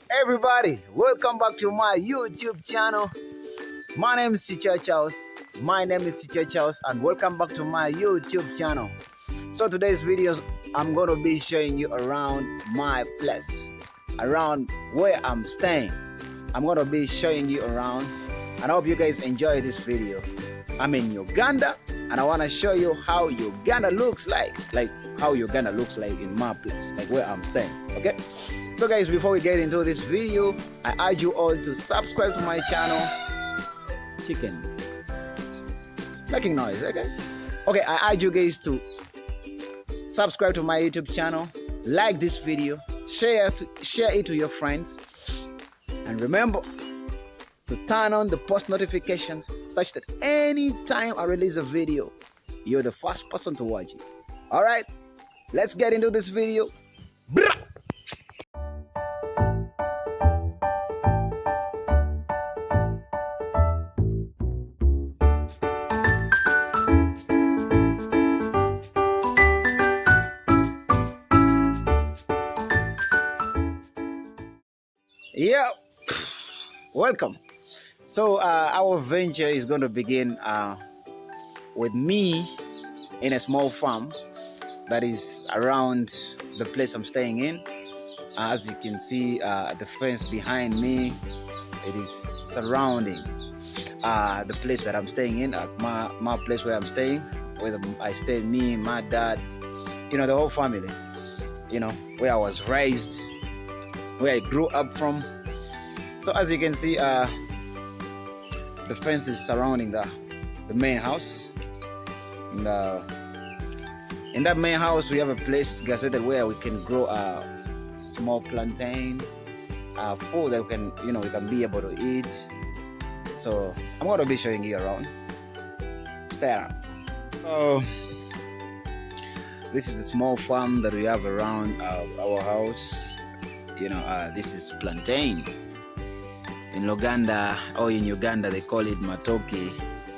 Everybody, welcome back to my YouTube channel. My name is Teacher Charles. And welcome back to my YouTube channel. So today's videos, I'm gonna be showing you around my place, around where I'm staying. I'm gonna be showing you around, and I hope you guys enjoy this video. I'm in Uganda, and I wanna show you how Uganda looks like how Uganda looks like in my place, like where I'm staying. Okay. So guys, before we get into this video, I urge you all to subscribe to my channel. Chicken making noise, okay? Okay, I urge you guys to subscribe to my YouTube channel, like this video, share it to your friends, and remember to turn on the post notifications such that anytime I release a video, you're the first person to watch it. All right, let's get into this video. Yeah, welcome. So our venture is going to begin with me in a small farm that is around the place I'm staying in. As you can see, the fence behind me, it is surrounding the place that I'm staying in, my place where I'm staying, where I stay, me, my dad, the whole family, where I was raised, where I grew up from. So as you can see, the fence is surrounding the main house. And, in that main house, we have a place gazetted where we can grow small plantain, food that we can be able to eat. So I'm going to be showing you around. Stay around. So this is the small farm that we have around our house. This is plantain. In Uganda, they call it matoke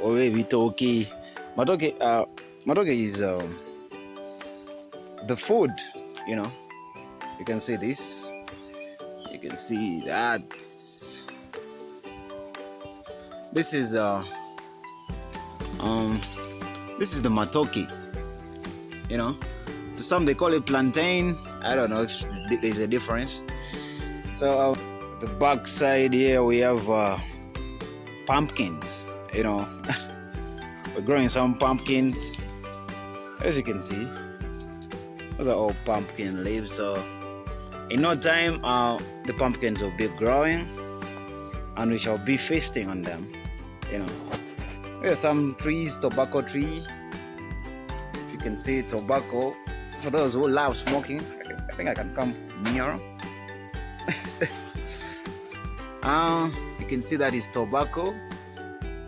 or vitoki. Matoke is the food. You can see this. You can see that. This is the matoke. To some they call it plantain. I don't know if there's a difference. So the back side here we have pumpkins. We're growing some pumpkins. As you can see, those are all pumpkin leaves. So in no time, the pumpkins will be growing, and we shall be feasting on them. There's some trees, tobacco tree. If you can see tobacco, for those who love smoking, I think I can come near. You can see that is tobacco,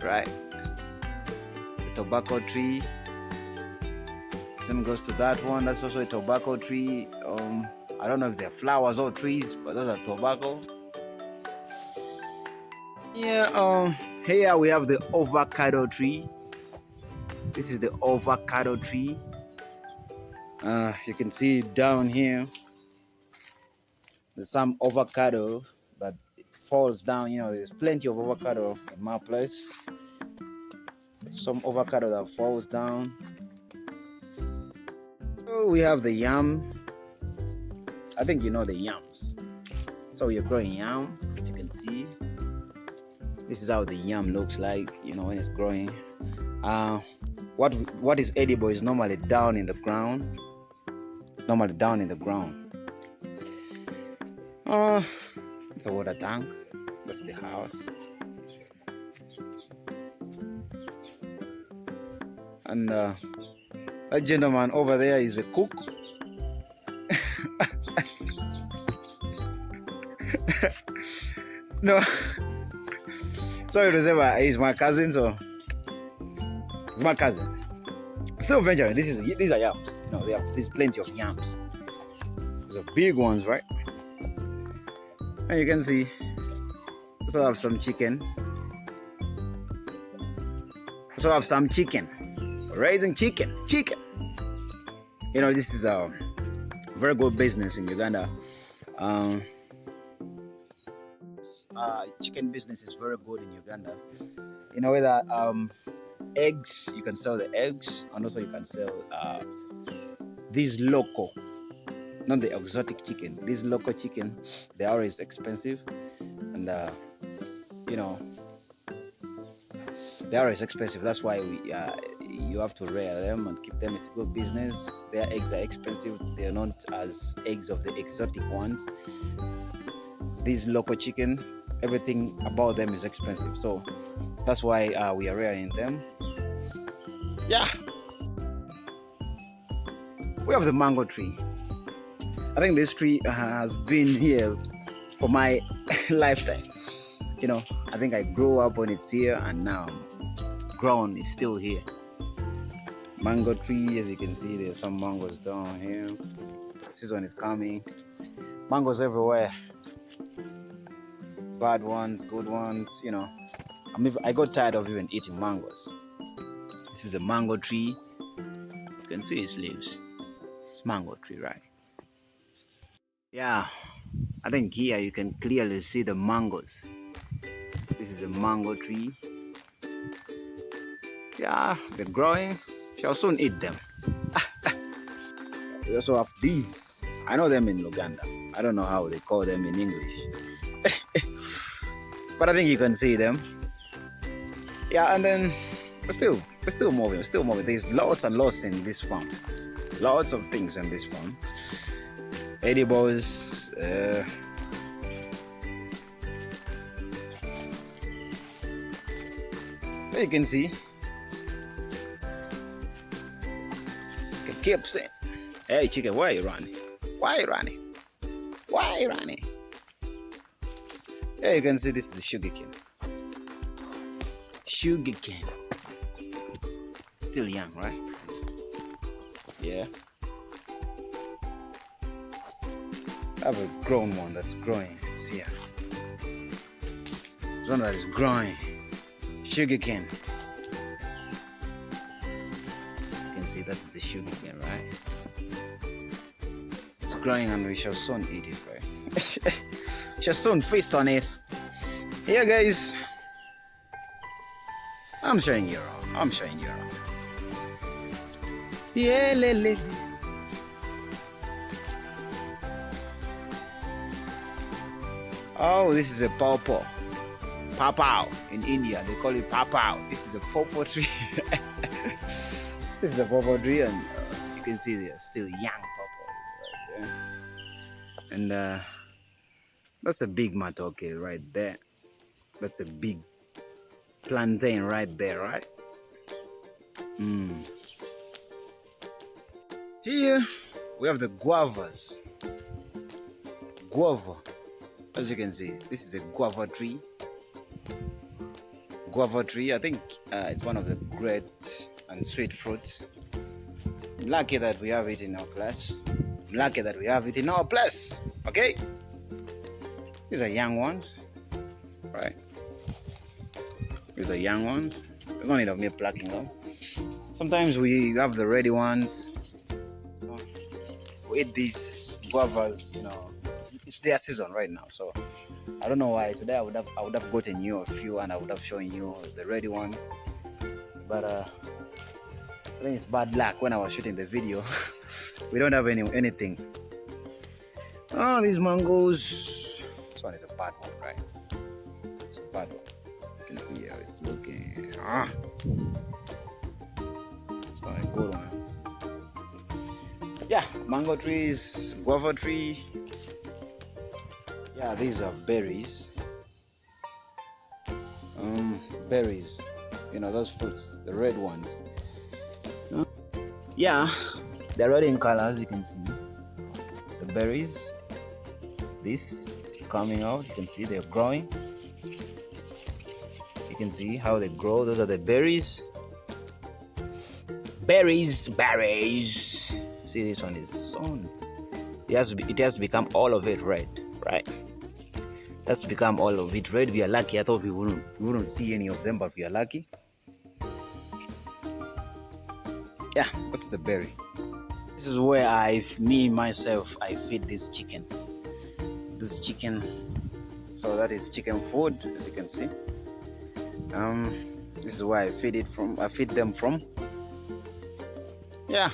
right? It's a tobacco tree. Same goes to that one. That's also a tobacco tree. I don't know if they're flowers or trees, but those are tobacco. Yeah. Here we have the avocado tree. This is the avocado tree. You can see down here. There's some avocado that falls down. There's plenty of avocado in my place. Some avocado that falls down. So we have the yam. I think you know the yams. So we're growing yam. If you can see, this is how the yam looks like. When it's growing. What is edible is normally down in the ground. It's normally down in the ground. It's a water tank. That's the house. And that gentleman over there is a cook. No, sorry to say, but he's my cousin, so he's my cousin. Still venturing. These are yams. There's plenty of yams. These are big ones, right? And you can see, also have some chicken. Raising chicken. This is a very good business in Uganda. chicken business is very good in Uganda. In a way that eggs, you can sell the eggs, and also you can sell these local, not the exotic chicken. These local chicken, they are always expensive, and you know, they are always expensive. That's why you have to rear them and keep them. It's good business. Their eggs are expensive. They are not as eggs of the exotic ones. These local chicken, everything about them is expensive. So that's why we are rearing them. Yeah. We have the mango tree. I think this tree has been here for my lifetime. You know, I think I grew up when it's here, and now grown, it's still here. Mango tree, as you can see, there's some mangoes down here. The season is coming. Mangoes everywhere. Bad ones, good ones, you know. I got tired of even eating mangoes. This is a mango tree. You can see its leaves. It's mango tree, right? Yeah, I think here you can clearly see the mangoes. This is a mango tree. Yeah, they're growing. Shall soon eat them. We also have these. I know them in Uganda. I don't know how they call them in English. But I think you can see them. Yeah, and then we're still moving. There's lots and lots in this farm. Lots of things in this farm. Edibles. You can see. Keep saying, "Hey chicken, why are you running? Why are you running? Why are you running?" Yeah, you can see this is the sugarcane. Sugarcane. It's still young, right? Yeah. I have a grown one that's growing. It's here. There's one that is growing. Sugarcane. See, that is the sugarcane, right? It's growing and we shall soon eat it, right? Shall soon feast on it. Here, guys. I'm showing you around. Yeah, lele. Oh, this is a pawpaw. Papao in India. They call it papao. This is a pawpaw tree. This is a pawpaw tree, and you can see they're still young pawpaws right there. And that's a big matoke right there. That's a big plantain right there, right? Here we have the guavas. Guava. As you can see, this is a guava tree. Guava tree, I think it's one of the great and sweet fruits. I'm lucky that we have it in our place. I'm lucky that we have it in our place. Okay? These are young ones. Right? These are young ones. There's no need of me plucking them. Sometimes we have the ready ones. We eat these guavas, you know. It's their season right now, so I don't know why. Today I would have gotten you a few and I would have shown you the ready ones. But I think it's bad luck when I was shooting the video. We don't have anything. Oh, these mangoes. This one is a bad one, right? It's a bad one. You can see how it's looking. It's not a good one. Yeah, mango trees, guava tree. Yeah, these are berries. Berries. You know, those fruits, the red ones. Yeah, they're red in color, as you can see. The berries. This coming out, you can see they're growing. You can see how they grow. Those are the berries. Berries. See, this one is sown. It has to become all of it red, right? It has to become all of it red. We are lucky. I thought we wouldn't see any of them, but we are lucky. Yeah, what's the berry? This is where I feed this chicken. This chicken So that is chicken food, as you can see. This is where I feed them from. Yeah,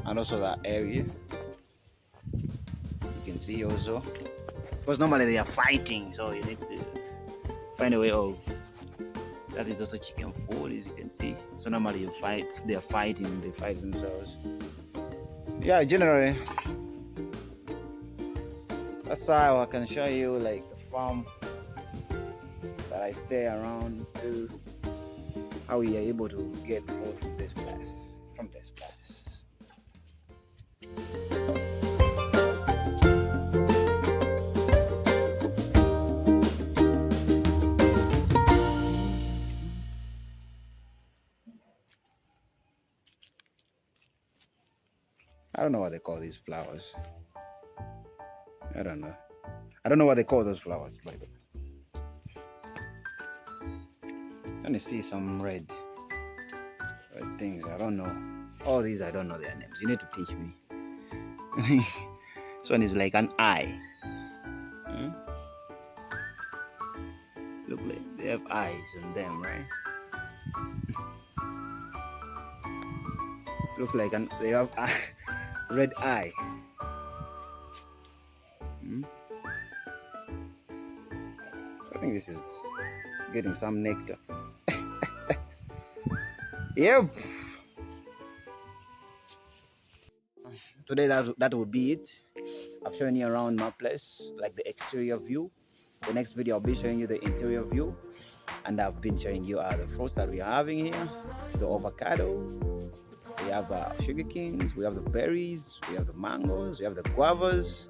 and also that area. You can see also. Because normally they are fighting, so you need to find a way of. That is also chicken food, as you can see. So normally you fight, they are fighting, they fight themselves. Yeah, generally, that's how I can show you like the farm that I stay around to, how we are able to get food from this place. I don't know what they call these flowers. I don't know. I don't know what they call those flowers, by the way. Let me see some red things. I don't know. All these I don't know their names. You need to teach me. This one is like an eye. Look like they have eyes on them, right? Looks like they have red eye. I think this is getting some nectar. Yep. Today that will be it. I've shown you around my place, like the exterior view. The next video I'll be showing you the interior view, and I've been showing you the fruits that we are having here, the avocado. We have sugar canes, we have the berries, we have the mangoes, we have the guavas,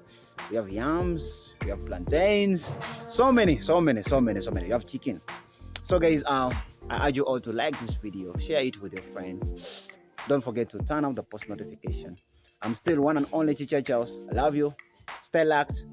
we have yams, we have plantains, so many. You have chicken. So guys, I urge you all to like this video, share it with your friend. Don't forget to turn on the post notification. I'm still one and only Chicha Charles. I love you. Stay locked.